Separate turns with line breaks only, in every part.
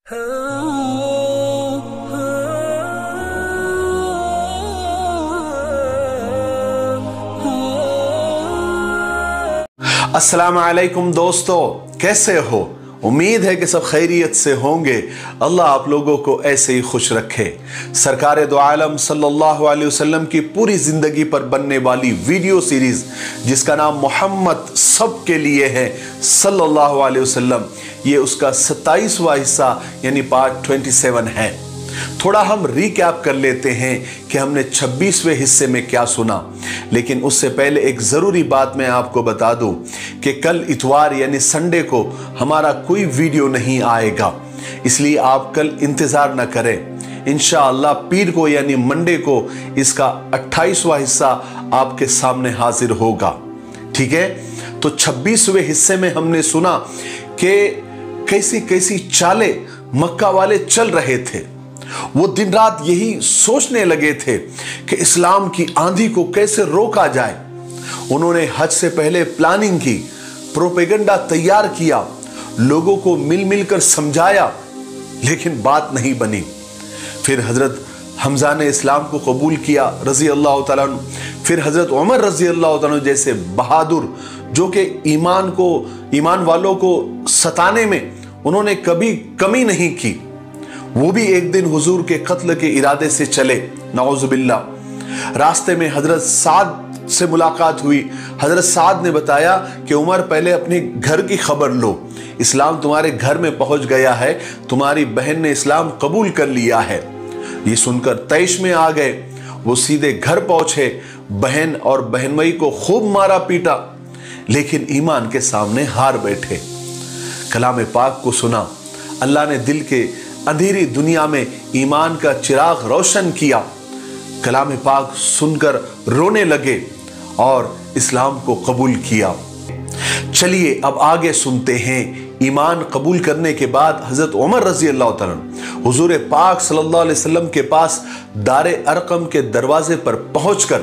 अस्सलाम वालेकुम दोस्तों, कैसे हो? उम्मीद है कि सब खैरियत से होंगे। अल्लाह आप लोगों को ऐसे ही खुश रखे। सरकार दो आलम सल्लल्लाहु अलैहि वसल्लम की पूरी जिंदगी पर बनने वाली वीडियो सीरीज जिसका नाम मोहम्मद सबके लिए है सल्लल्लाहु अलैहि वसल्लम, ये उसका 27वां हिस्सा यानी पार्ट 27 है। थोड़ा हम रिकैप कर लेते हैं कि हमने 26वें हिस्से में क्या सुना, लेकिन उससे पहले एक ज़रूरी बात मैं आपको बता दूं कि कल इतवार यानी संडे को हमारा कोई वीडियो नहीं आएगा, इसलिए आप कल इंतज़ार न करें। इंशाअल्लाह पीर को यानी मंडे को इसका 28वां हिस्सा आपके सामने हाजिर होगा। ठीक है, तो 26वें हिस्से में हमने सुना कि कैसी कैसी चालें मक्का वाले चल रहे थे। वो दिन रात यही सोचने लगे थे कि इस्लाम की आंधी को कैसे रोका जाए। उन्होंने हज से पहले प्लानिंग की, प्रोपेगेंडा तैयार किया, लोगों को मिल मिलकर समझाया, लेकिन बात नहीं बनी। फिर हजरत हमजा ने इस्लाम को कबूल किया रजी अल्लाह तआला अन्हु। फिर हजरत उमर रजी अल्लाह तआला अन्हु जैसे बहादुर, जो कि ईमान वालों को सताने में उन्होंने कभी कमी नहीं की, वो भी एक दिन हुजूर के कत्ल के इरादे से चले, नाउजुबिल्लाह। रास्ते में हजरत साद से मुलाकात हुई। हजरत साद ने बताया कि उमर पहले अपने घर की खबर लो, इस्लाम तुम्हारे घर में पहुंच गया है, तुम्हारी बहन ने इस्लाम कबूल कर लिया है। ये सुनकर तैश में आ गए। वो सीधे घर पहुंचे, बहन और बहनवई को खूब मारा पीटा, लेकिन ईमान के सामने हार बैठे। कलाम पाक को सुना, अल्लाह ने दिल के अंधेरी दुनिया में ईमान का चिराग रोशन किया। कलाम पाक सुनकर रोने लगे और इस्लाम को कबूल किया। चलिए अब आगे सुनते हैं। ईमान कबूल करने के बाद हजरत उमर रजी अल्लाह तआला अन्हु हुजूर पाक सल्लल्लाहु अलैहि वसल्लम के पास दारे अरकम के दरवाजे पर पहुंचकर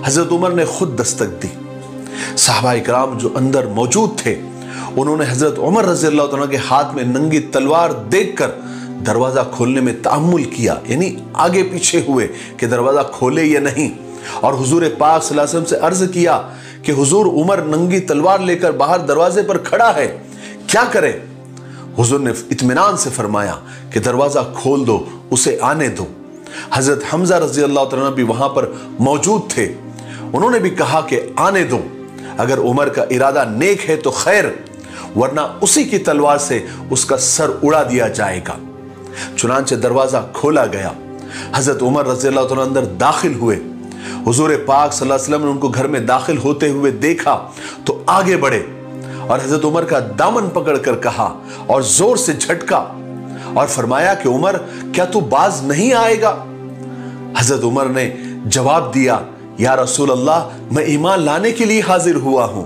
हजरत उमर ने खुद दस्तक दी। सहाबा इकराम जो अंदर मौजूद थे, उन्होंने हजरत उमर रजी अल्लाह तआला के हाथ में नंगी तलवार देखकर दरवाजा खोलने में तामुल किया, यानी आगे पीछे हुए कि दरवाजा खोले या नहीं। और हुजूर पाक सल्लल्लाहु अलैहि वसल्लम से अर्ज किया कि हुजूर उमर नंगी तलवार लेकर बाहर दरवाजे पर खड़ा है, क्या करें? हुजूर ने इत्मीनान से फरमाया कि दरवाजा खोल दो, उसे आने दो। हजरत हमजा रजी अल्लाह तआला भी वहां पर मौजूद थे। उन्होंने भी कहा कि आने दो, अगर उमर का इरादा नेक है तो खैर, वरना उसी की तलवार से उसका सर उड़ा दिया जाएगा। चुनांचे दरवाजा खोला गया। हजरत उमर रज़ी अल्लाह तआला अंदर दाखिल हुए। हुजूर पाक सल्लल्लाहु अलैहि वसल्लम ने उनको घर में दाखिल होते हुए देखा तो आगे बढ़े और हजरत उमर का दामन पकड़कर कहा और जोर से झटका और फरमाया कि उमर, क्या तू बाज नहीं आएगा? हजरत उमर ने जवाब दिया, या रसूल अल्लाह, मैं ईमान लाने के लिए हाजिर हुआ हूं।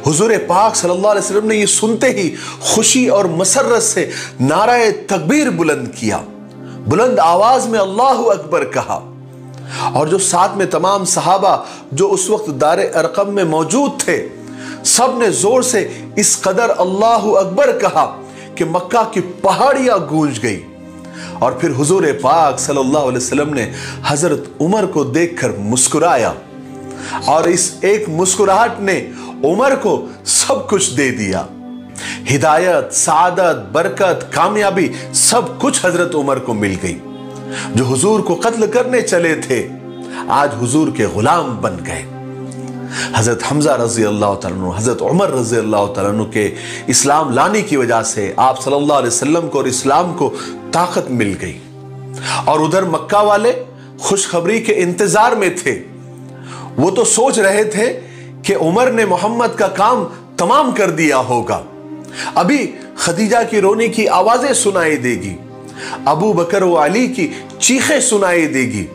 हुजूर पाक सल्लल्लाहु अलैहि वसल्लम ने ये सुनते ही खुशी और मसरत से नाराए तकबीर बुलंद किया, बुलंद आवाज में अल्लाहु अकबर कहा। और जो साथ में तमाम सहाबा जो उस वक्त दारे अरकम में मौजूद थे, सब ने जोर से इस कदर अल्लाहु अकबर कहा कि मक्का की पहाड़ियां गूंज गई। और फिर हुजूर पाक सल्लल्लाहु अलैहि वसल्लम ने हजरत उमर को देखकर मुस्कुराया और इस एक मुस्कुराहट ने उमर को सब कुछ दे दिया। हिदायत, सादत, बरकत, कामयाबी सब कुछ हजरत उमर को मिल गई। जो हुजूर को कत्ल करने चले थे, आज हुजूर के गुलाम बन गए। हजरत हमजा रजी अल्लाह तआला अन्हु, हजरत उमर रजी अल्लाह तआला अन्हु के इस्लाम लाने की वजह से आप सल्लल्लाहु अलैहि वसल्लम को और इस्लाम को ताकत मिल गई। और उधर मक्का वाले खुशखबरी के इंतजार में थे। वो तो सोच रहे थे कि उमर ने मोहम्मद का काम तमाम कर दिया होगा, अभी खदीजा की रोने की आवाजें सुनाई देगी, अबू बकर व अली की चीखें सुनाई देगी,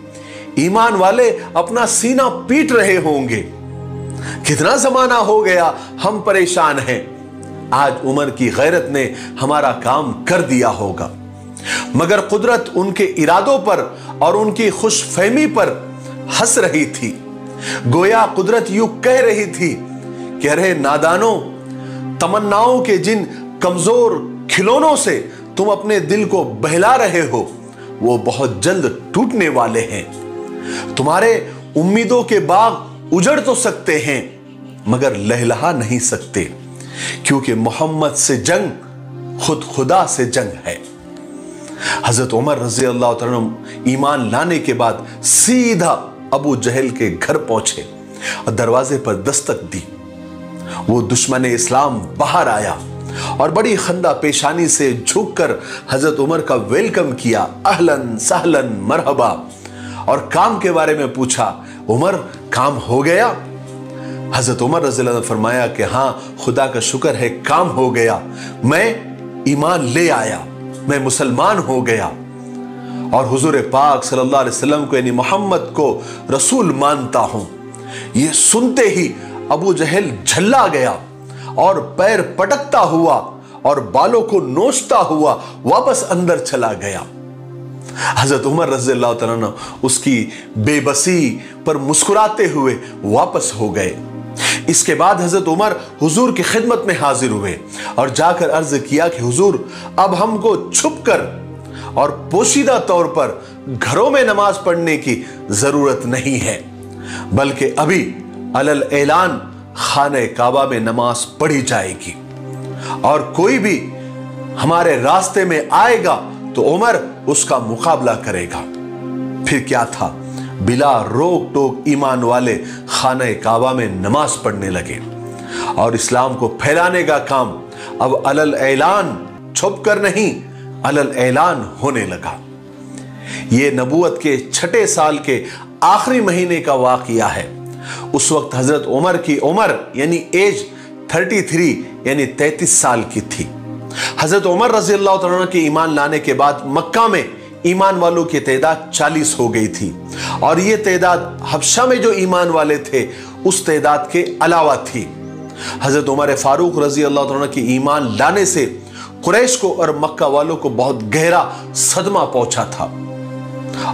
ईमान वाले अपना सीना पीट रहे होंगे। कितना जमाना हो गया हम परेशान हैं, आज उमर की गैरत ने हमारा काम कर दिया होगा। मगर कुदरत उनके इरादों पर और उनकी खुशफहमी पर हंस रही थी। गोया कुदरत यूं कह रही थी कि अरे नादानों, तमन्नाओं के जिन कमजोर खिलौनों से तुम अपने दिल को बहला रहे हो वो बहुत जल्द टूटने वाले हैं। तुम्हारे उम्मीदों के बाग उजड़ तो सकते हैं मगर लहलहा नहीं सकते, क्योंकि मोहम्मद से जंग खुद खुदा से जंग है। हजरत उमर रजी अल्लाह तआला अन्हु ईमान लाने के बाद सीधा अबू जहल के घर पहुंचे और दरवाजे पर दस्तक दी। वो दुश्मन इस्लाम बाहर आया और बड़ी खंदा पेशानी से झुककर हजरत उमर का वेलकम किया, अहलन सहलन मरहबा, और काम के बारे में पूछा, उमर काम हो गया? हजरत उमर रज़ी अल्लाह ने फरमाया कि हाँ खुदा का शुक्र है काम हो गया, मैं ईमान ले आया, मैं मुसलमान हो गया और हुजूर पाक सल्लल्लाहु अलैहि वसल्लम को यानी मोहम्मद को रसूल मानता हूं। ये सुनते ही अबू जहल झल्ला गया और पैर पटकता हुआ और बालों को नोचता हुआ वापस अंदर चला गया। हजरत उमर रज़ी अल्लाह तआला अन्हु उसकी बेबसी पर मुस्कुराते हुए वापस हो गए। इसके बाद हजरत उमर हुजूर की खिदमत में हाजिर हुए और जाकर अर्ज किया कि हुजूर अब हमको छुपकर और पोशीदा तौर पर घरों में नमाज पढ़ने की जरूरत नहीं है, बल्कि अभी अलल ऐलान खाने काबा में नमाज पढ़ी जाएगी और कोई भी हमारे रास्ते में आएगा तो उमर उसका मुकाबला करेगा। फिर क्या था, बिला रोक टोक ईमान वाले खाने काबा में नमाज पढ़ने लगे और इस्लाम को फैलाने का काम अब अलल ऐलान छुप कर नहीं अलल ऐलान होने लगा। यह नबूवत के 6 साल के आखिरी महीने का वाकया है। उस वक्त हजरत उमर की उम्र यानी एज 33 यानी 33 साल की थी। हजरत उमर रजी अल्लाह तआला अन्हु के ईमान लाने के बाद मक्का में ईमान वालों की तादाद 40 हो गई थी और यह तादाद हबशा में जो ईमान वाले थे उस तादाद के अलावा थी। हजरत उमर फारूक रजी अल्लाह तआला अन्हु के ईमान लाने से कुरैश को और मक्का वालों को बहुत गहरा सदमा पहुंचा था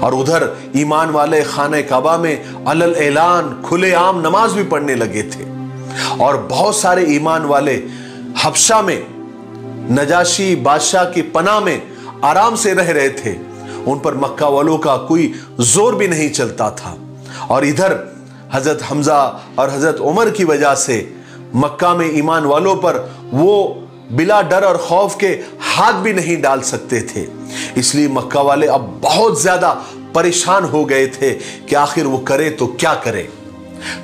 और उधर ईमान वाले खाने काबा में अलल ऐलान खुलेआम नमाज भी पढ़ने लगे थे और बहुत सारे ईमान वाले हबशा में नजाशी बादशाह की पनाह में आराम से रह रहे थे। उन पर मक्का वालों का कोई जोर भी नहीं चलता था और इधर हजरत हमजा और हजरत उमर की वजह से मक्का में ईमान वालों पर वो बिला डर और खौफ के हाथ भी नहीं डाल सकते थे। इसलिए मक्का वाले अब बहुत ज्यादा परेशान हो गए थे कि आखिर वो करे तो क्या करे।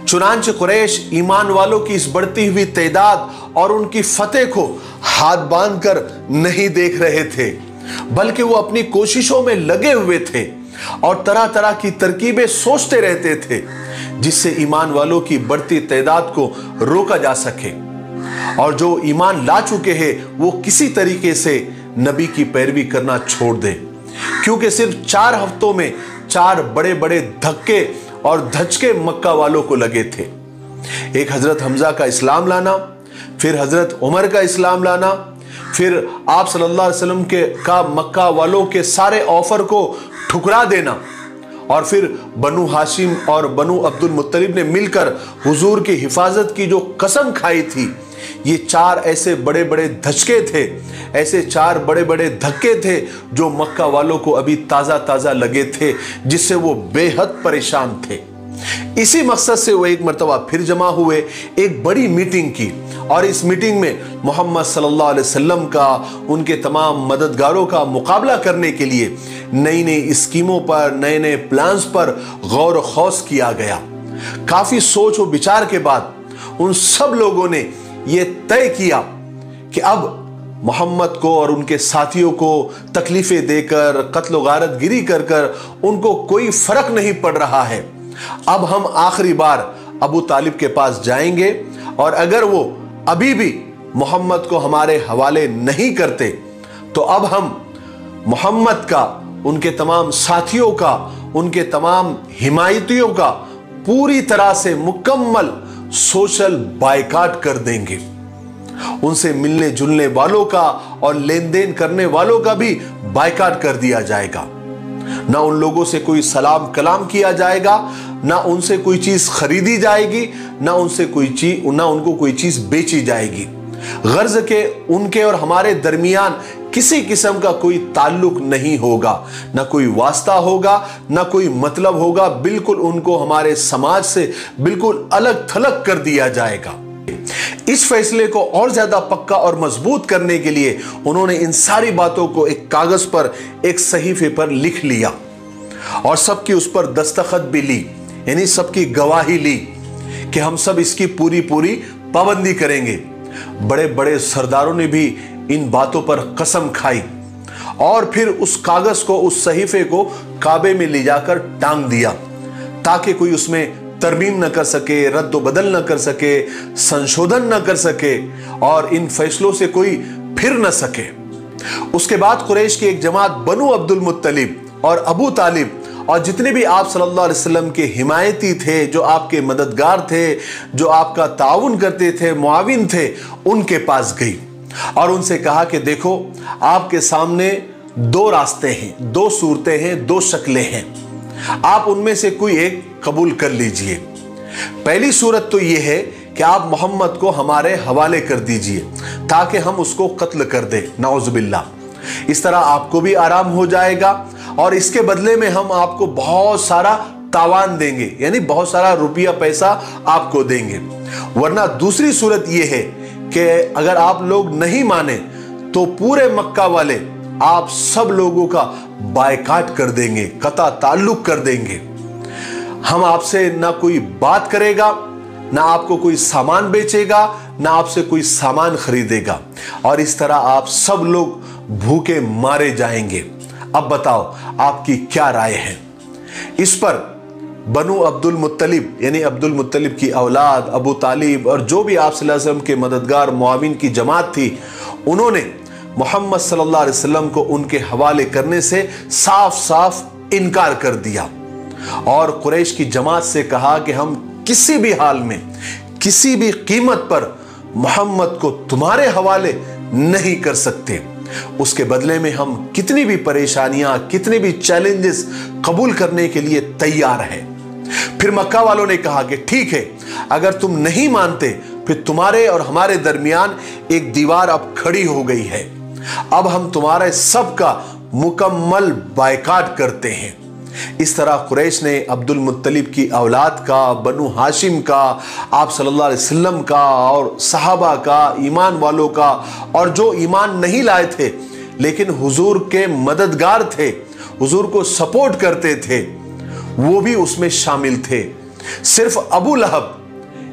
चुनांचे कुरैश ईमान वालों की इस बढ़ती हुई तादाद और उनकी फतेह को हाथ बांधकर नहीं देख रहे थे, बल्कि वो अपनी कोशिशों में लगे हुए थे और तरह तरह की तरकीबें सोचते रहते थे जिससे ईमान वालों की बढ़ती तादाद को रोका जा सके और जो ईमान ला चुके हैं वो किसी तरीके से नबी की पैरवी करना छोड़ दे, क्योंकि सिर्फ 4 हफ्तों में 4 बड़े बड़े धक्के और धचके मक्का वालों को लगे थे। एक हजरत हमजा का इस्लाम लाना, फिर हजरत उमर का इस्लाम लाना, फिर आप सल्लल्लाहु अलैहि वसल्लम का मक्का वालों के सारे ऑफर को ठुकरा देना और फिर बनु हाशिम और बनु अब्दुल मुत्तलिब ने मिलकर हुजूर की हिफाजत की जो कसम खाई थी, ये 4 ऐसे बड़े बड़े धचके थे, ऐसे 4 बड़े बड़े धक्के थे जो मक्का वालों को अभी ताजा ताजा लगे थे, जिससे वो बेहद परेशान थे। इसी मकसद से वो एक मर्तबा फिर जमा हुए, एक बड़ी मीटिंग की और इस मीटिंग में मोहम्मद सल्लल्लाहु अलैहि वसल्लम का, उनके तमाम मददगारों का मुकाबला करने के लिए नई नई स्कीमों पर, नए नए प्लान्स पर गौर खौस किया गया। काफी सोच और विचार के बाद उन सब लोगों ने यह तय किया कि अब मोहम्मद को और उनके साथियों को तकलीफें देकर, कत्ल गारत गिरी कर कर उनको कोई फर्क नहीं पड़ रहा है। अब हम आखिरी बार अबू तालिब के पास जाएंगे और अगर वो अभी भी मोहम्मद को हमारे हवाले नहीं करते तो अब हम मोहम्मद का, उनके तमाम साथियों का, उनके तमाम हिमायतियों का पूरी तरह से मुकम्मल सोशल बायकाट कर देंगे। उनसे मिलने जुलने वालों का और लेन देन करने वालों का भी बायकाट कर दिया जाएगा। ना उन लोगों से कोई सलाम कलाम किया जाएगा, ना उनसे कोई चीज खरीदी जाएगी, ना उनको कोई चीज बेची जाएगी। गर्ज के उनके और हमारे दरमियान किसी किस्म का कोई ताल्लुक नहीं होगा, ना कोई वास्ता होगा, ना कोई मतलब होगा। बिल्कुल उनको हमारे समाज से बिल्कुल अलग थलग कर दिया जाएगा। इस फैसले को और ज्यादा पक्का और मजबूत करने के लिए उन्होंने इन सारी बातों को एक कागज पर, एक सहीफे पर लिख लिया और सबकी उस पर दस्तखत भी ली, यानी सबकी गवाही ली कि हम सब इसकी पूरी पूरी पाबंदी करेंगे। बड़े बड़े सरदारों ने भी इन बातों पर कसम खाई और फिर उस कागज को, उस सहीफे को काबे में ले जाकर टांग दिया ताकि कोई उसमें तरमीम न कर सके, रद्द बदल न कर सके, संशोधन न कर सके और इन फैसलों से कोई फिर न सके। उसके बाद कुरैश की एक जमात बनु अब्दुल मुत्तलिब और अबू तालिब और जितने भी आप सल्लल्लाहु अलैहि वसल्लम के हिमायती थे, जो आपके मददगार थे, जो आपका ताउन करते थे, मुआविन थे, उनके पास गई और उनसे कहा कि देखो, आपके सामने दो रास्ते हैं, दो सूरतें हैं, दो शक्लें हैं, आप उनमें से कोई एक कबूल कर लीजिए। पहली सूरत तो यह है कि आप मोहम्मद को हमारे हवाले कर दीजिए ताकि हम उसको कत्ल कर दें, नाउज़ुबिल्लाह। इस तरह आपको भी आराम हो जाएगा और इसके बदले में हम आपको बहुत सारा तावान देंगे, यानी बहुत सारा रुपया पैसा आपको देंगे। वरना दूसरी सूरत यह है कि अगर आप लोग नहीं माने तो पूरे मक्का वाले आप सब लोगों का बायकाट कर देंगे, कता ताल्लुक कर देंगे। हम आपसे ना कोई बात करेगा, ना आपको कोई सामान बेचेगा, ना आपसे कोई सामान खरीदेगा और इस तरह आप सब लोग भूखे मारे जाएंगे। अब बताओ आपकी क्या राय है? इस पर बनु अब्दुल मुत्तलिब यानी अब्दुल मुत्तलिब की औलाद अबू तालिब और जो भी आप सल्लल्लाहु अलैहि वसल्लम के मददगार मुआविन की जमात थी, उन्होंने मोहम्मद सल्लल्लाहु अलैहि वसल्लम को उनके हवाले करने से साफ साफ इनकार कर दिया और कुरैश की जमात से कहा कि हम किसी भी हाल में, किसी भी कीमत पर मोहम्मद को तुम्हारे हवाले नहीं कर सकते। उसके बदले में हम कितनी भी परेशानियां, कितने भी चैलेंजेस कबूल करने के लिए तैयार हैं। फिर मक्का वालों ने कहा कि ठीक है, अगर तुम नहीं मानते फिर तुम्हारे और हमारे दरमियान एक दीवार अब खड़ी हो गई है। अब हम तुम्हारे सबका मुकम्मल बायकाट करते हैं। इस तरह कुरैश ने अब्दुल मुत्तलिब की औलाद का, बनु हाशिम का, आप सल्लल्लाहु अलैहि वसल्लम का और सहाबा का, ईमान वालों का और जो ईमान नहीं लाए थे लेकिन हुजूर के मददगार थे, हुजूर को सपोर्ट करते थे, वो भी उसमें शामिल थे। सिर्फ अबू लहब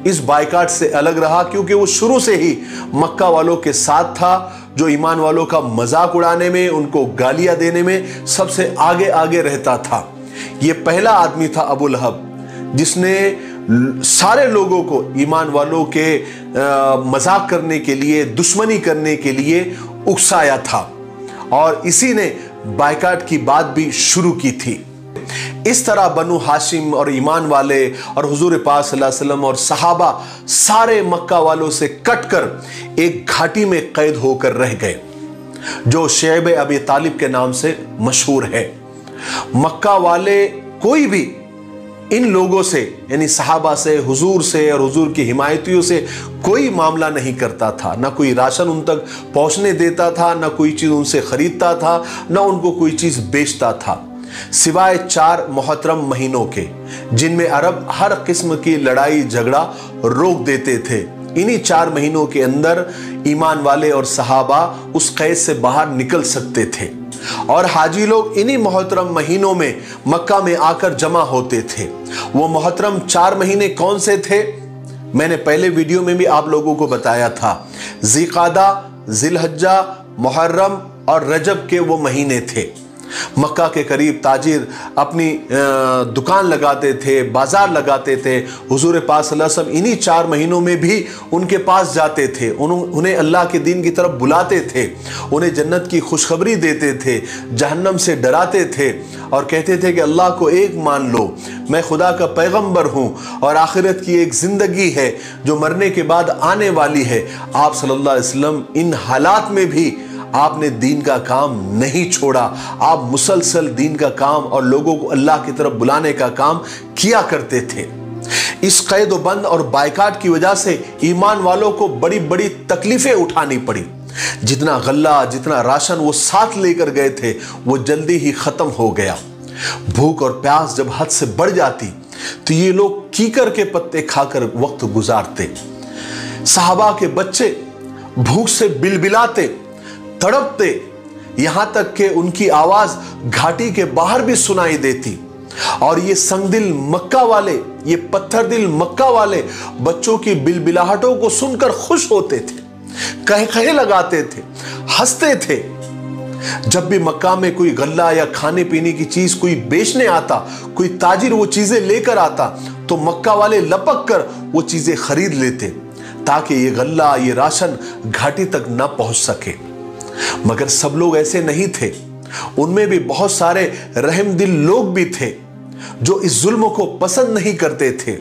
इस बायकाट से अलग रहा क्योंकि वो शुरू से ही मक्का वालों के साथ था, जो ईमान वालों का मजाक उड़ाने में, उनको गालियां देने में सबसे आगे आगे रहता था। ये पहला आदमी था अबू लहब जिसने सारे लोगों को ईमान वालों के मजाक करने के लिए, दुश्मनी करने के लिए उकसाया था और इसी ने बायकाट की बात भी शुरू की थी। इस तरह बनु हाशिम और ईमान वाले और हुजूर पाक सल्लल्लाहु अलैहि वसल्लम और सहाबा सारे मक्का वालों से कटकर एक घाटी में कैद होकर रह गए जो शेब अबी तालिब के नाम से मशहूर है। मक्का वाले कोई भी इन लोगों से यानी सहाबा से, हुजूर से और हुजूर की हिमायतियों से कोई मामला नहीं करता था, ना कोई राशन उन तक पहुंचने देता था, ना कोई चीज उनसे खरीदता था, ना उनको कोई चीज बेचता था, सिवाय 4 मोहतरम महीनों के जिनमें अरब हर किस्म की लड़ाई झगड़ा रोक देते थे। इन्हीं 4 महीनों के अंदर ईमान वाले और सहाबा उस कैद से बाहर निकल सकते थे और हाजी लोग इन्हीं मोहतरम महीनों में मक्का में आकर जमा होते थे। वो मोहतरम 4 महीने कौन से थे? मैंने पहले वीडियो में भी आप लोगों को बताया था। ज़िक़ादा, ज़िलहज्जा, मुहर्रम और रजब के वो महीने थे। मक्का के करीब ताजिर अपनी दुकान लगाते थे, बाजार लगाते थे। हुजूर पाक सल्लल्लाहु अलैहि वसल्लम इन्हीं 4 महीनों में भी उनके पास जाते थे, उन्हें अल्लाह के दीन की तरफ बुलाते थे, उन्हें जन्नत की खुशखबरी देते थे, जहन्नम से डराते थे और कहते थे कि अल्लाह को एक मान लो, मैं खुदा का पैगंबर हूँ और आखिरत की एक ज़िंदगी है जो मरने के बाद आने वाली है। आप सल्लल्लाहु अलैहि वसल्लम इन हालात में भी आपने दीन का काम नहीं छोड़ा। आप मुसलसल दीन का काम और लोगों को अल्लाह की तरफ बुलाने का काम किया करते थे। इस कैद बंद और बायकाट की वजह से ईमान वालों को बड़ी बड़ी तकलीफें उठानी पड़ी। जितना गल्ला, जितना राशन वो साथ लेकर गए थे, वो जल्दी ही खत्म हो गया। भूख और प्यास जब हद से बढ़ जाती तो ये लोग कीकर के पत्ते खाकर वक्त गुजारते। सहाबा के बच्चे भूख से बिलबिलाते, तड़पते, यहां तक कि उनकी आवाज घाटी के बाहर भी सुनाई देती। और ये संगदिल मक्का वाले, ये पत्थर दिल मक्का वाले बच्चों की बिलबिलाहटों को सुनकर खुश होते थे, कहे लगाते थे, हंसते थे। जब भी मक्का में कोई गल्ला या खाने पीने की चीज कोई बेचने आता, कोई ताजिर वो चीजें लेकर आता, तो मक्का वाले लपक कर वो चीजें खरीद लेते ताकि ये गल्ला, ये राशन घाटी तक ना पहुंच सके। मगर सब लोग ऐसे नहीं थे, उनमें भी बहुत सारे रहमदिल लोग भी थे जो इस जुल्म को पसंद नहीं करते थे।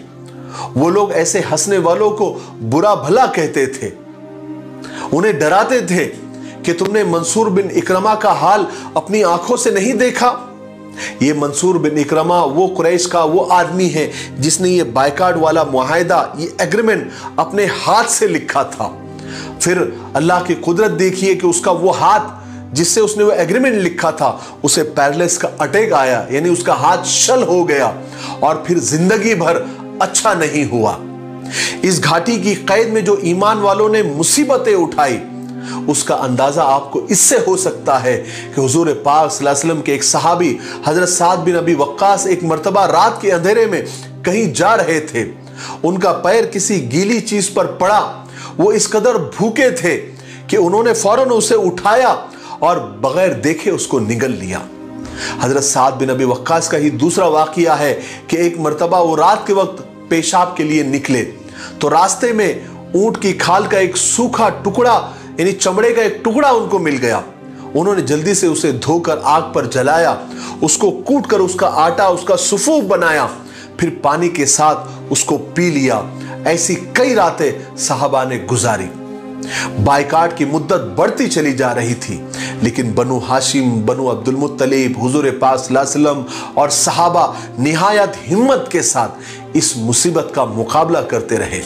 वो लोग ऐसे हंसने वालों को बुरा भला कहते थे, उन्हें डराते थे कि तुमने मंसूर बिन इकरमा का हाल अपनी आंखों से नहीं देखा। ये मंसूर बिन इकरमा वो कुरैश का वो आदमी है जिसने ये बायकाट वाला मुआहिदा, ये एग्रीमेंट अपने हाथ से लिखा था। फिर अल्लाह की कुदरत देखिए कि उसका वो हाथ जिससे उसने वो एग्रीमेंट लिखा था, उसे पैरालिसिस का अटैक आया, यानी उसका हाथ शल हो गया और फिर जिंदगी भर अच्छा नहीं हुआ। इस घाटी की कैद में जो ईमान वालों ने मुसीबतें उठाई, उसका अंदाजा आपको इससे हो सकता है कि हुजूर पाक सल्लल्लाहु अलैहि वसल्लम के एक सहाबी हजरत साद बिन अबी वक्कास एक मर्तबा रात के अंधेरे में कहीं जा रहे थे। उनका पैर किसी गीली चीज पर पड़ा। वो इस कदर भूखे थे कि उन्होंने फौरन उसे उठाया और बगैर देखे उसको निगल लिया। हजरत साद बिन अबी वक्कास का ही दूसरा वाकया है कि एक मर्तबा वो रात के वक्त पेशाब के लिए निकले तो रास्ते में ऊंट की खाल का एक सूखा टुकड़ा, यानी चमड़े का एक टुकड़ा उनको मिल गया। उन्होंने जल्दी से उसे धोकर आग पर जलाया, उसको कूटकर उसका आटा, उसका सुफूफ बनाया, फिर पानी के साथ उसको पी लिया। ऐसी कई रातें सहाबा ने गुजारी। बायकाट की मुद्दत बढ़ती चली जा रही थी, लेकिन बनु हाशिम, बनु अब्दुल मुत्तलिब, हुजूर पाक सल्लल्लाहु अलैहि वसल्लम और सहाबा निहायत हिम्मत के साथ इस मुसीबत का मुकाबला करते रहे।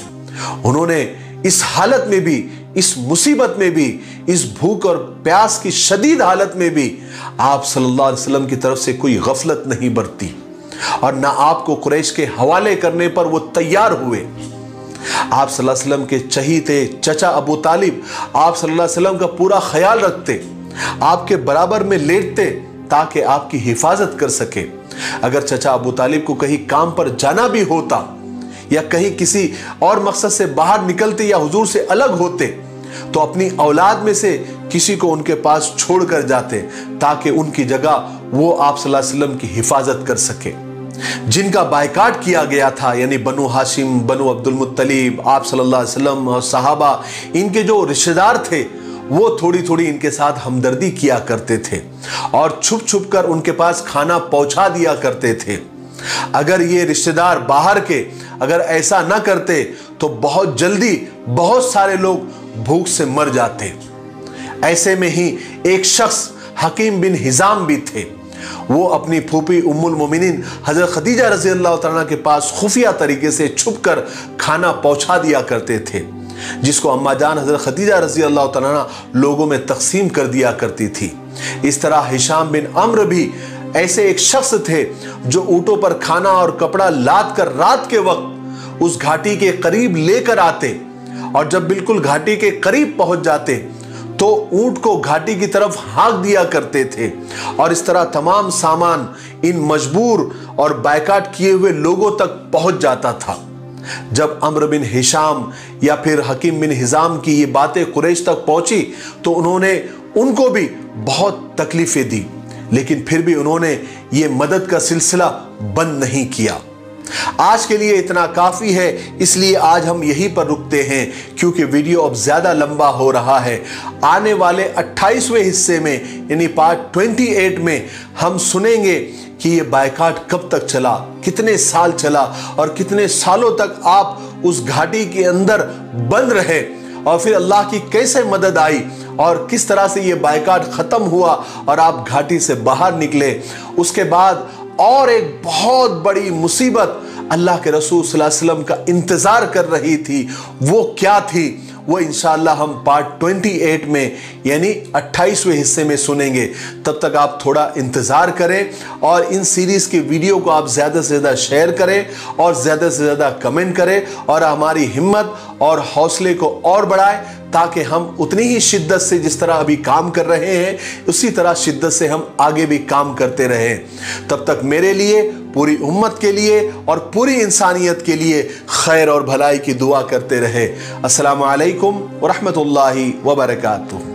उन्होंने इस हालत में भी, इस मुसीबत में भी, इस भूख और प्यास की शदीद हालत में भी आप सल्लल्लाहु अलैहि वसल्लम की तरफ से कोई गफलत नहीं बरती और ना आपको कुरैश के हवाले करने पर वो तैयार हुए। आप सल्लल्लाहु अलैहि वसल्लम के चहीते चचा अबू तालिब आप सल्लल्लाहु अलैहि वसल्लम का पूरा ख्याल रखते, आपके बराबर में लेटते ताकि आपकी हिफाजत कर सके। अगर चचा अबू तालिब को कहीं काम पर जाना भी होता या कहीं किसी और मकसद से बाहर निकलते या हुजूर से अलग होते तो अपनी औलाद में से किसी को उनके पास छोड़कर जाते ताकि उनकी जगह वो आप सल्लल्लाहु अलैहि वसल्लम की हिफाजत कर सके। जिनका बायकाट किया गया था, यानी बनु हाशिम, बनु अब्दुल मुत्तलिब, आप सल्लल्लाहु अलैहि वसल्लम और सहाबा, इनके जो रिश्तेदार थे वो थोड़ी थोड़ी इनके साथ हमदर्दी किया करते थे और छुप छुप कर उनके पास खाना पहुंचा दिया करते थे। अगर ये रिश्तेदार बाहर के अगर ऐसा ना करते तो बहुत जल्दी बहुत सारे लोग भूख से मर जाते। ऐसे में ही एक शख्स हकीम बिन हिजाम भी थे। वो अपनी फूफी उम्मुल मोमिनीन हजरत खदीजा रज़ी अल्लाह तआला के पास खुफिया तरीके से छुपकर खाना पहुंचा दिया करते थे, जिसको अम्मा जान हजरत खदीजा रज़ी अल्लाह तआला लोगों में तकसीम कर दिया करती थी। इस तरह हिशाम बिन अम्र भी ऐसे एक शख्स थे जो ऊंटों पर खाना और कपड़ा लाद कर रात के वक्त उस घाटी के करीब लेकर आते और जब बिल्कुल घाटी के करीब पहुंच जाते तो ऊंट को घाटी की तरफ हाँक दिया करते थे और इस तरह तमाम सामान इन मजबूर और बायकाट किए हुए लोगों तक पहुंच जाता था। जब अम्र बिन हिशाम या फिर हकीम बिन हिजाम की ये बातें कुरैश तक पहुंची तो उन्होंने उनको भी बहुत तकलीफें दी, लेकिन फिर भी उन्होंने ये मदद का सिलसिला बंद नहीं किया। आज के लिए इतना काफी है, इसलिए आज हम यहीं पर रुकते हैं क्योंकि वीडियो अब ज्यादा लंबा हो रहा है। आने वाले 28वें हिस्से में यानी पार्ट 28 में हम सुनेंगे कि ये बायकाट कब तक चला, कितने साल चला और कितने सालों तक आप उस घाटी के अंदर बंद रहे और फिर अल्लाह की कैसे मदद आई और किस तरह से ये बायकाट खत्म हुआ और आप घाटी से बाहर निकले। उसके बाद और एक बहुत बड़ी मुसीबत अल्लाह के रसूल सल्लल्लाहु अलैहि वसल्लम का इंतजार कर रही थी, वो क्या थी वो इंशाअल्लाह हम पार्ट 28 में यानी 28वें हिस्से में सुनेंगे। तब तक आप थोड़ा इंतज़ार करें और इन सीरीज़ के वीडियो को आप ज़्यादा से ज़्यादा शेयर करें और ज़्यादा से ज़्यादा कमेंट करें और हमारी हिम्मत और हौसले को और बढ़ाएं, ताकि हम उतनी ही शिद्दत से जिस तरह अभी काम कर रहे हैं उसी तरह शिद्दत से हम आगे भी काम करते रहें। तब तक मेरे लिए, पूरी उम्मत के लिए और पूरी इंसानियत के लिए खैर और भलाई की दुआ करते रहे। अस्सलामु अलैकुम व रहमतुल्लाहि व बरकातुहू।